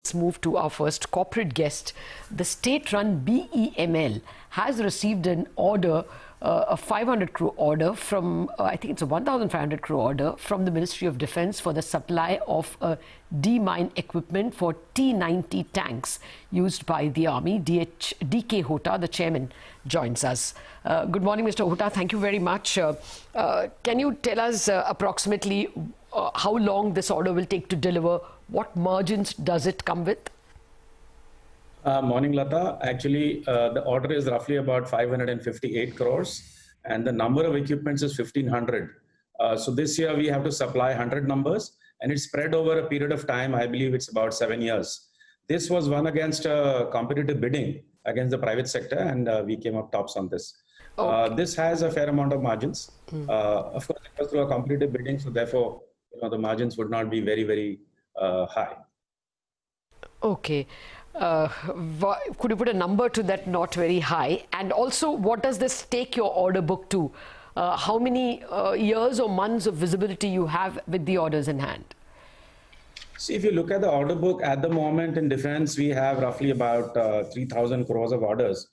Let's move to our first corporate guest. The state-run BEML has received an order, a 500 crore order from, I think it's a 1,500 crore order from the Ministry of Defence for the supply of demine equipment for T-90 tanks used by the Army. DK Hota, the chairman, joins us. Good morning, Mr. Hota. Thank you very much. Can you tell us approximately how long this order will take to deliver? What margins does it come with? Morning, Lata. Actually, the order is roughly about 558 crores and the number of equipments is 1,500. So this year we have to supply 100 numbers and it's spread over a period of time. I believe it's about 7 years. This was won against competitive bidding against the private sector and we came up tops on this. Okay. This has a fair amount of margins. Of course, it was through a competitive bidding, so therefore the margins would not be very, very high. Okay. Could you put a number to that not very high? And also, what does this take your order book to? How many years or months of visibility you have with the orders in hand? See, if you look at the order book at the moment in defense, we have roughly about 3,000 crores of orders.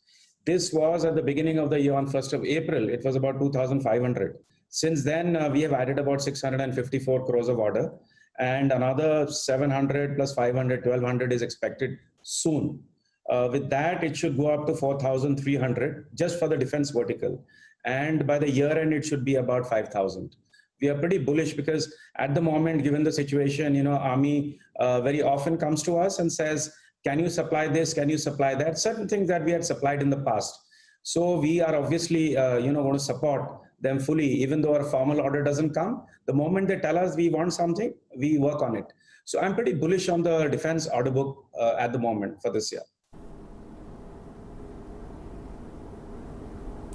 This was at the beginning of the year on 1st of April. It was about 2,500. Since then, we have added about 654 crores of order and another 700 plus 500, 1,200 is expected soon. With that, it should go up to 4,300 just for the defense vertical. And by the year end, it should be about 5,000. We are pretty bullish because at the moment, given the situation, Army very often comes to us and says, can you supply this? Can you supply that? Certain things that we had supplied in the past. So we are obviously, going to support them fully, even though our formal order doesn't come. The moment they tell us we want something, we work on it. So I'm pretty bullish on the defense order book at the moment for this year.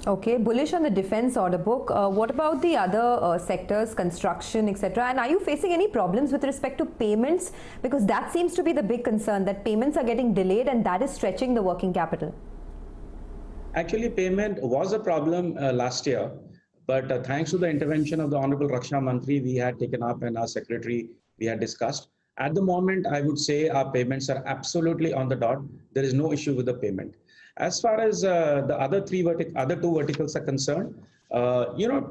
Okay, bullish on the defense order book. What about the other sectors, construction, etc.? And are you facing any problems with respect to payments? Because that seems to be the big concern, that payments are getting delayed and that is stretching the working capital. Actually, payment was a problem last year, but thanks to the intervention of the Honorable Raksha Mantri, we had taken up and our secretary, we had discussed. At the moment, I would say our payments are absolutely on the dot. There is no issue with the payment. As far as the other two verticals are concerned,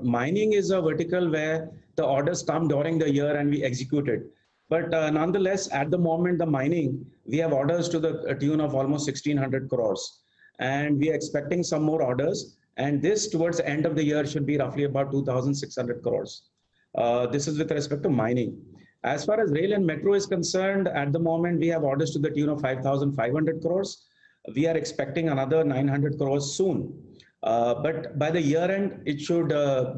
mining is a vertical where the orders come during the year and we execute it. But nonetheless, at the moment, the mining, we have orders to the tune of almost 1,600 crores. And we are expecting some more orders. And this towards the end of the year should be roughly about 2,600 crores. This is with respect to mining. As far as rail and metro is concerned, at the moment, we have orders to the tune of 5,500 crores. We are expecting another 900 crores soon. But by the year end, it should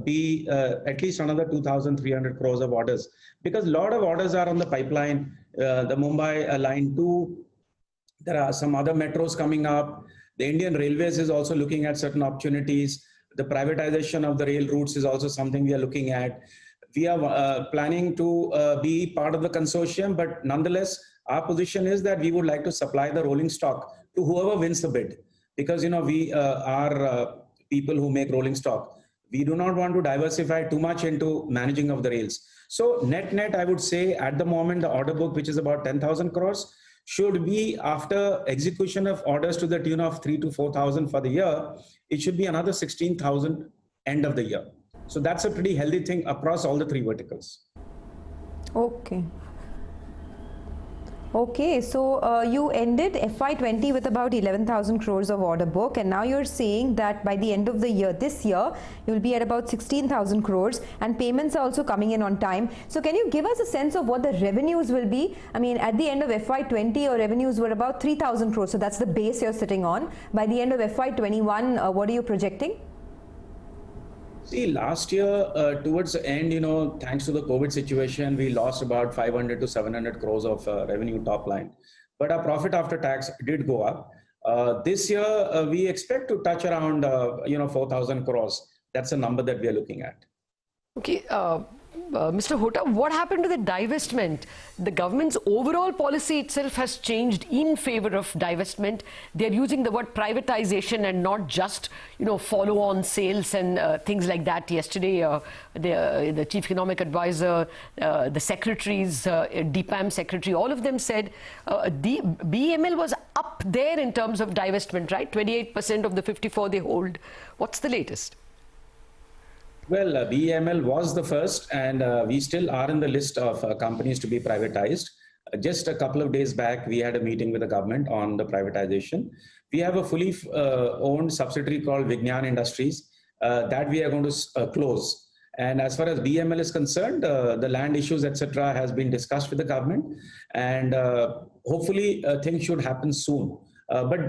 be at least another 2,300 crores of orders. Because a lot of orders are on the pipeline, the Mumbai line 2. There are some other metros coming up. The Indian Railways is also looking at certain opportunities. The privatization of the rail routes is also something we are looking at. We are planning to be part of the consortium, but nonetheless, our position is that we would like to supply the rolling stock to whoever wins the bid. Because, we are people who make rolling stock. We do not want to diversify too much into managing of the rails. So net, I would say at the moment, the order book, which is about 10,000 crores, should be after execution of orders to the tune of 3,000 to 4,000 for the year, it should be another 16,000 end of the year. So that's a pretty healthy thing across all the three verticals. Okay. Okay, so you ended FY20 with about 11,000 crores of order book, and now you're saying that by the end of the year, this year, you'll be at about 16,000 crores, and payments are also coming in on time. So can you give us a sense of what the revenues will be? I mean, at the end of FY20, your revenues were about 3,000 crores, so that's the base you're sitting on. By the end of FY21, what are you projecting? See, last year, towards the end, thanks to the COVID situation, we lost about 500 to 700 crores of revenue top line. But our profit after tax did go up. This year, we expect to touch around, 4,000 crores. That's a number that we are looking at. Okay. Mr. Hota, what happened to the divestment? The government's overall policy itself has changed in favor of divestment. They're using the word privatization and not just, follow-on sales and things like that. Yesterday, the chief economic advisor, the secretaries, DPAM secretary, all of them said the BEML was up there in terms of divestment, right? 28% of the 54 they hold. What's the latest? Well, BEML was the first, and we still are in the list of companies to be privatized. Just a couple of days back, we had a meeting with the government on the privatization. We have a fully owned subsidiary called Vignan Industries that we are going to close. And as far as BEML is concerned, the land issues, etc., has been discussed with the government, and hopefully things should happen soon. But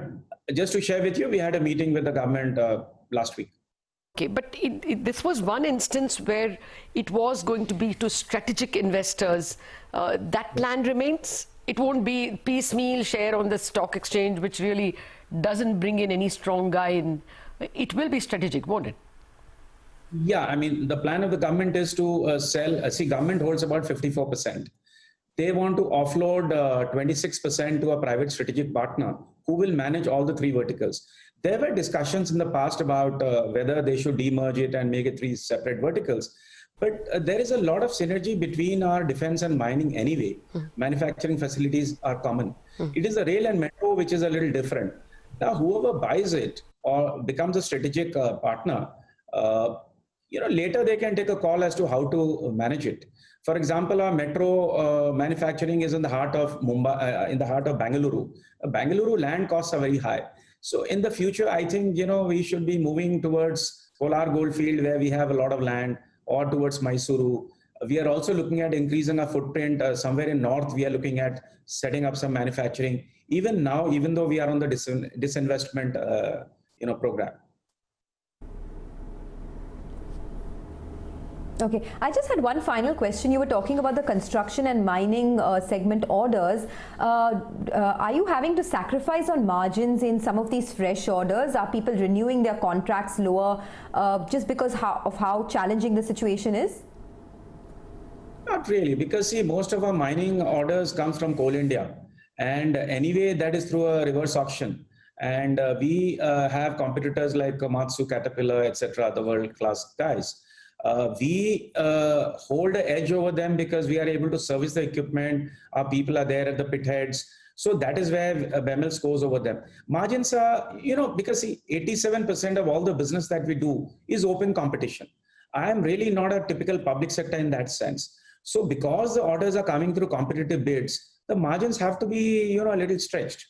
just to share with you, we had a meeting with the government last week. Okay, but this was one instance where it was going to be to strategic investors. That plan remains? It won't be piecemeal share on the stock exchange, which really doesn't bring in any strong guy in. It will be strategic, won't it? Yeah, I mean, the plan of the government is to sell. See, government holds about 54%. They want to offload 26% to a private strategic partner who will manage all the three verticals. There were discussions in the past about whether they should demerge it and make it three separate verticals. But there is a lot of synergy between our defense and mining anyway. Manufacturing facilities are common. It is the rail and metro which is a little different. Now, whoever buys it or becomes a strategic partner, later they can take a call as to how to manage it. For example, our metro manufacturing is in the heart of Mumbai, in the heart of Bengaluru. Bengaluru land costs are very high. So in the future, I think, we should be moving towards Kolar Goldfield, where we have a lot of land, or towards Mysuru. We are also looking at increasing our footprint. Somewhere in north, we are looking at setting up some manufacturing. Even now, even though we are on the disinvestment program. Okay, I just had one final question. You were talking about the construction and mining segment orders. Are you having to sacrifice on margins in some of these fresh orders? Are people renewing their contracts lower just because of how challenging the situation is? Not really, because see, most of our mining orders comes from Coal India. And anyway, that is through a reverse auction. And we have competitors like Komatsu, Caterpillar, etc., the world-class guys. We hold an edge over them because we are able to service the equipment. Our people are there at the pit heads. So that is where BEML scores over them. Margins are, because see, 87% of all the business that we do is open competition. I am really not a typical public sector in that sense. So because the orders are coming through competitive bids, the margins have to be, a little stretched.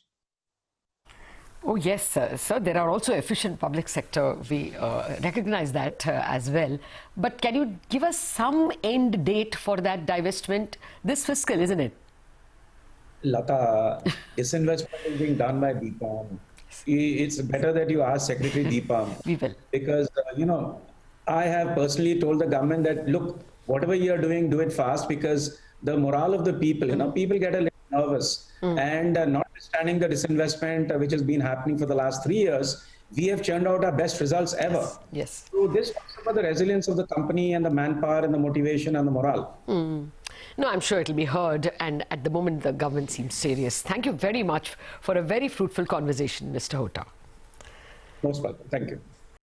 Oh, yes, sir. So there are also efficient public sector. We recognize that as well. But can you give us some end date for that divestment? This fiscal, isn't it? Lata, disinvestment is being done by DPAM. It's better that you ask Secretary DPAM. We will. Because, I have personally told the government that, look, whatever you are doing, do it fast, because the morale of the people, people get a little nervous. And notwithstanding the disinvestment which has been happening for the last 3 years, we have churned out our best results ever. Yes. So this talks about the resilience of the company and the manpower and the motivation and the morale. No, I'm sure it'll be heard. And at the moment, the government seems serious. Thank you very much for a very fruitful conversation, Mr. Hota. Most welcome. Thank you.